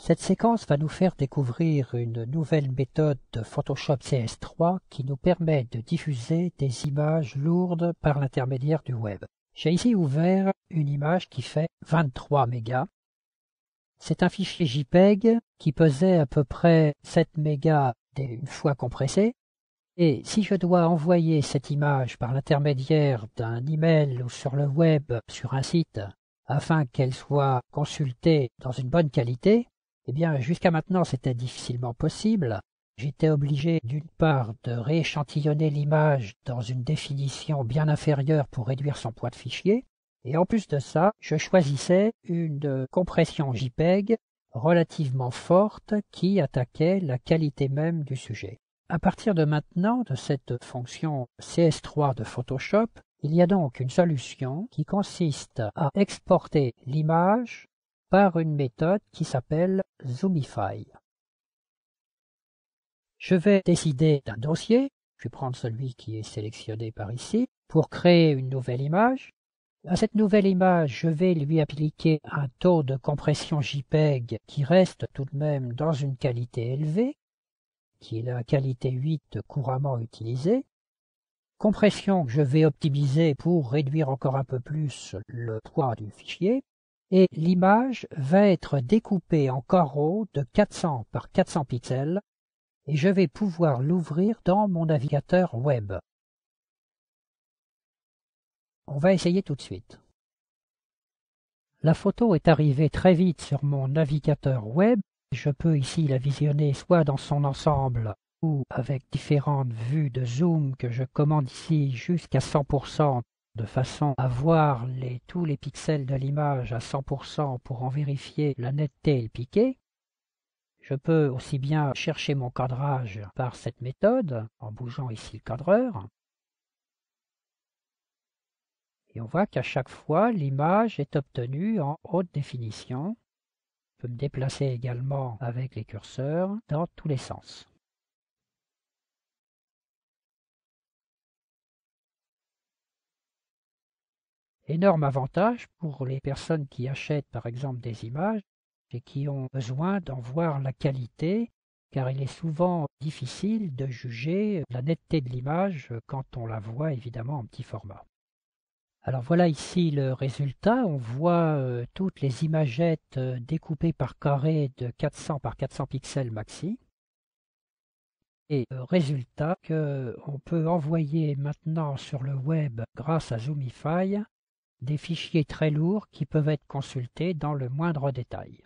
Cette séquence va nous faire découvrir une nouvelle méthode de Photoshop CS3 qui nous permet de diffuser des images lourdes par l'intermédiaire du web. J'ai ici ouvert une image qui fait 23 mégas. C'est un fichier JPEG qui pesait à peu près 7 mégas une fois compressé. Et si je dois envoyer cette image par l'intermédiaire d'un email ou sur le web, sur un site, afin qu'elle soit consultée dans une bonne qualité, eh bien, jusqu'à maintenant, c'était difficilement possible. J'étais obligé, d'une part, de rééchantillonner l'image dans une définition bien inférieure pour réduire son poids de fichier. Et en plus de ça, je choisissais une compression JPEG relativement forte qui attaquait la qualité même du sujet. À partir de maintenant, de cette fonction CS3 de Photoshop, il y a donc une solution qui consiste à exporter l'image par une méthode qui s'appelle Zoomify. Je vais décider d'un dossier, je vais prendre celui qui est sélectionné par ici, pour créer une nouvelle image. À cette nouvelle image, je vais lui appliquer un taux de compression JPEG qui reste tout de même dans une qualité élevée, qui est la qualité 8 couramment utilisée. Compression que je vais optimiser pour réduire encore un peu plus le poids du fichier. Et l'image va être découpée en carreaux de 400 par 400 pixels et je vais pouvoir l'ouvrir dans mon navigateur web. On va essayer tout de suite. La photo est arrivée très vite sur mon navigateur web. Je peux ici la visionner soit dans son ensemble ou avec différentes vues de zoom que je commande ici jusqu'à 100%. De façon à voir tous les pixels de l'image à 100% pour en vérifier la netteté et le piqué. Je peux aussi bien chercher mon cadrage par cette méthode, en bougeant ici le cadreur. Et on voit qu'à chaque fois, l'image est obtenue en haute définition. Je peux me déplacer également avec les curseurs dans tous les sens. Énorme avantage pour les personnes qui achètent par exemple des images et qui ont besoin d'en voir la qualité, car il est souvent difficile de juger la netteté de l'image quand on la voit évidemment en petit format. Alors voilà ici le résultat, on voit toutes les imagettes découpées par carré de 400 par 400 pixels maxi. Et le résultat qu'on peut envoyer maintenant sur le web grâce à Zoomify des fichiers très lourds qui peuvent être consultés dans le moindre détail.